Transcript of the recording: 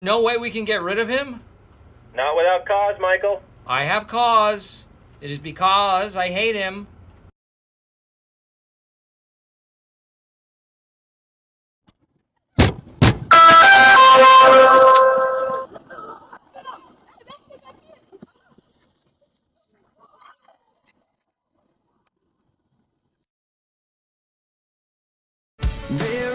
no way we can get rid of him? Not without cause, Michael. I have cause. It is because I hate him. There